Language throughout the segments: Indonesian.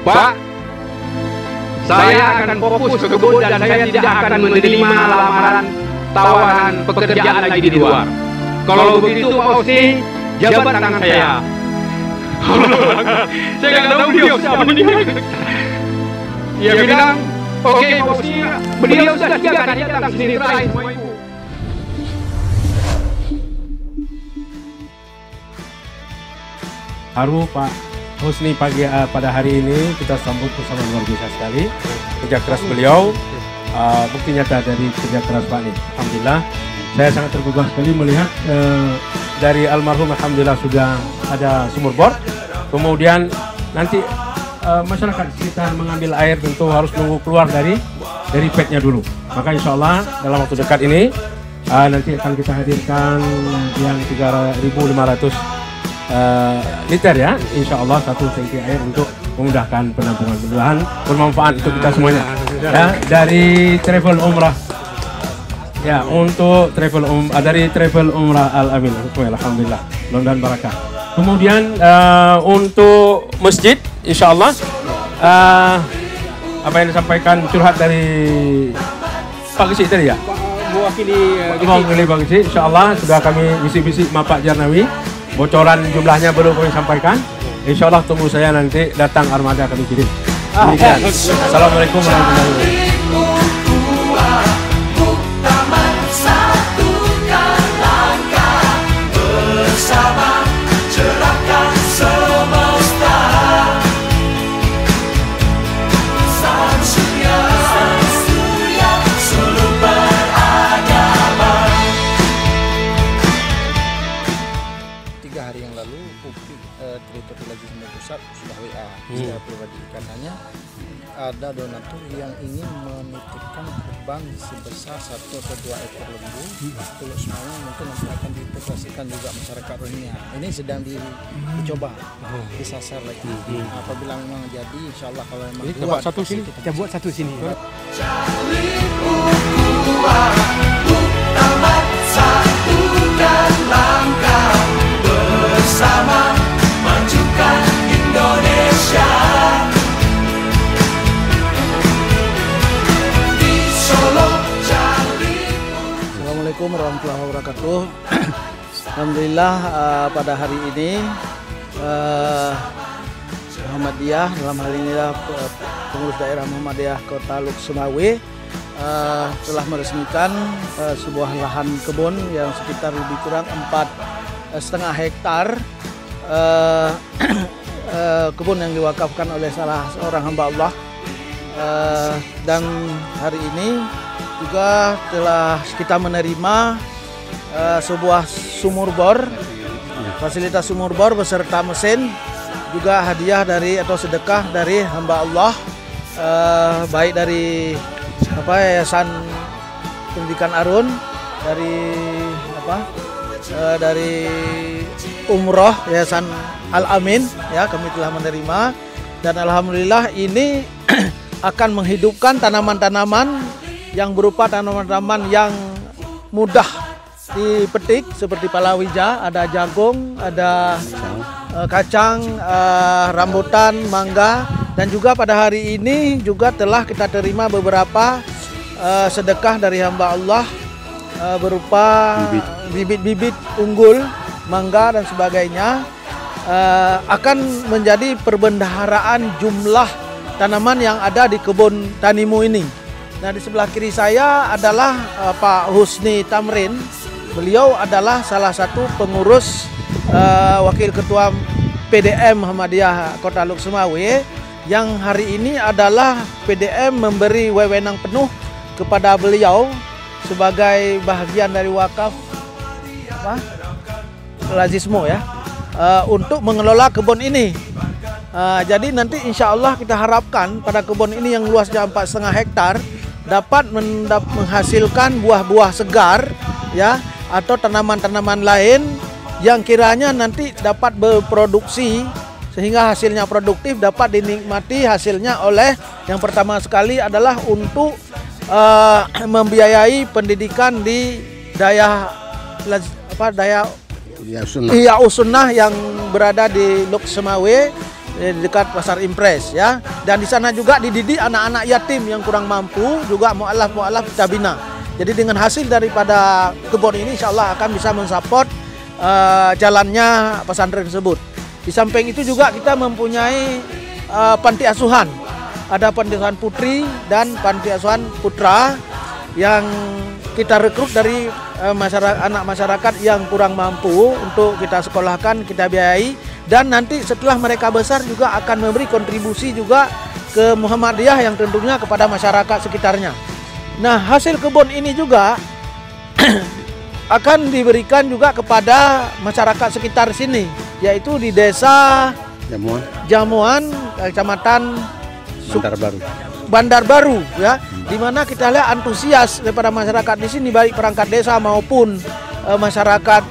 Pak, saya akan fokus ke kebun dan saya tidak akan menerima lamaran tawaran pekerjaan lagi di luar. Kalau begitu Pak Husni, jabat tangan saya. Saya nggak tahu beliau siapa ini. Dia bilang, oke Pak Husni, beliau sudah 3 kali datang sini terakhir semua ibu. Haru Pak Husni pada hari ini kita sambut bersama luar biasa sekali. Kerja keras beliau, bukti nyata dari kerja keras Pak ini. Alhamdulillah, saya sangat tergugah sekali melihat dari almarhum alhamdulillah sudah ada sumur bor. Kemudian nanti masyarakat sekitar mengambil air tentu harus nunggu keluar dari padnya dulu. Maka insya Allah dalam waktu dekat ini nanti akan kita hadirkan yang 3.500 liter ya, insya Allah 1 tangki air untuk memudahkan penampungan, mudah-mudahan bermanfaat untuk kita semuanya ya. Dari travel umrah ya, untuk dari travel umrah Al-Amin, alhamdulillah, mudah-mudahan barakah. Kemudian untuk masjid insya Allah apa yang disampaikan curhat dari Pak Gesi tadi ya, mewakili Pak Gesi, insya Allah sudah kami bisik-bisik sama Pak Jarnawi. Bocoran jumlahnya belum kami sampaikan. Insya Allah tunggu saya nanti datang armada kami kirim. Demikian. Assalamualaikum warahmatullahi secara pribadi, karenanya ada donatur yang ingin menitipkan kurban sebesar 1 atau 2 ekor lembu. Kalau semuanya mungkin nanti akan diintegrasikan juga masyarakat Rohingya. Ini sedang dicoba, disasar lagi. Apabila memang jadi, insya Allah kalau memang kita buat satu sini, kita buat satu sini. Bersama majukan Indonesia di Solo. Assalamualaikum warahmatullahi wabarakatuh. Alhamdulillah pada hari ini Muhammadiyah, dalam hal ini pengurus daerah Muhammadiyah Kota Luk Sumawe telah meresmikan sebuah lahan kebun yang sekitar lebih kurang 4,5 hektar kebun yang diwakafkan oleh salah seorang hamba Allah, dan hari ini juga telah kita menerima sebuah sumur bor, fasilitas sumur bor beserta mesin, juga hadiah dari atau sedekah dari hamba Allah, baik dari Yayasan Pendidikan Arun, dari umroh Yayasan Al-Amin ya, kami telah menerima, dan alhamdulillah ini akan menghidupkan tanaman-tanaman yang berupa tanaman-tanaman yang mudah dipetik seperti palawija, ada jagung, ada kacang, rambutan, mangga, dan juga pada hari ini juga telah kita terima beberapa sedekah dari hamba Allah berupa bibit-bibit unggul, mangga dan sebagainya, akan menjadi perbendaharaan jumlah tanaman yang ada di kebun tanimu ini. Nah, di sebelah kiri saya adalah Pak Husni Tamrin. Beliau adalah salah satu pengurus wakil ketua PDM Muhammadiyah Kota Luk Sumawe, yang hari ini adalah PDM memberi wewenang penuh kepada beliau sebagai bahagian dari wakaf Lazismo ya, untuk mengelola kebun ini. Jadi nanti insya Allah kita harapkan pada kebun ini yang luasnya 4,5 hektar dapat menghasilkan buah-buah segar ya, atau tanaman-tanaman lain yang kiranya nanti dapat berproduksi sehingga hasilnya produktif, dapat dinikmati hasilnya oleh, yang pertama sekali adalah untuk membiayai pendidikan di daya Ihya Sunnah yang berada di Luk Sumawe, di dekat Pasar Impres ya. Dan di sana juga dididik anak-anak yatim yang kurang mampu, juga mu'alaf kita bina. Jadi dengan hasil daripada kebun ini insya Allah akan bisa mensupport jalannya pesantren tersebut. Di samping itu juga kita mempunyai panti asuhan. Ada panti asuhan putri dan panti asuhan putra yang kita rekrut dari anak masyarakat yang kurang mampu untuk kita sekolahkan, kita biayai. Dan nanti setelah mereka besar juga akan memberi kontribusi juga ke Muhammadiyah yang tentunya kepada masyarakat sekitarnya. Nah, hasil kebun ini juga akan diberikan juga kepada masyarakat sekitar sini, yaitu di desa Jamuan, kecamatan Bandar Baru ya, di mana kita lihat antusias daripada masyarakat di sini, baik perangkat desa maupun masyarakat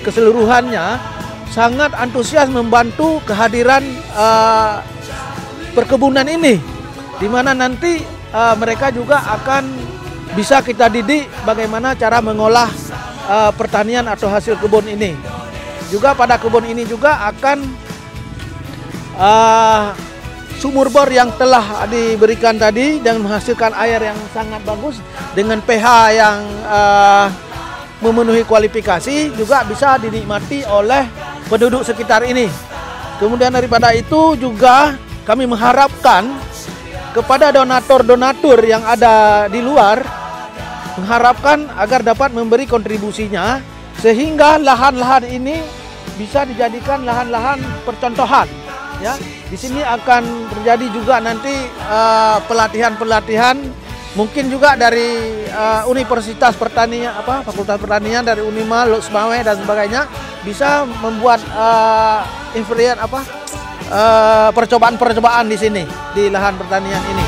keseluruhannya sangat antusias membantu kehadiran perkebunan ini, di mana nanti mereka juga akan bisa kita didik bagaimana cara mengolah pertanian atau hasil kebun ini. Juga pada kebun ini juga akan sumur bor yang telah diberikan tadi dan menghasilkan air yang sangat bagus dengan pH yang memenuhi kualifikasi juga bisa dinikmati oleh penduduk sekitar ini. Kemudian daripada itu juga kami mengharapkan kepada donatur-donatur yang ada di luar, mengharapkan agar dapat memberi kontribusinya sehingga lahan-lahan ini bisa dijadikan lahan-lahan percontohan ya. Di sini akan terjadi juga nanti pelatihan-pelatihan mungkin juga dari Universitas Pertanian Fakultas Pertanian dari Unima, Loksmawe dan sebagainya bisa membuat percobaan-percobaan di sini di lahan pertanian ini.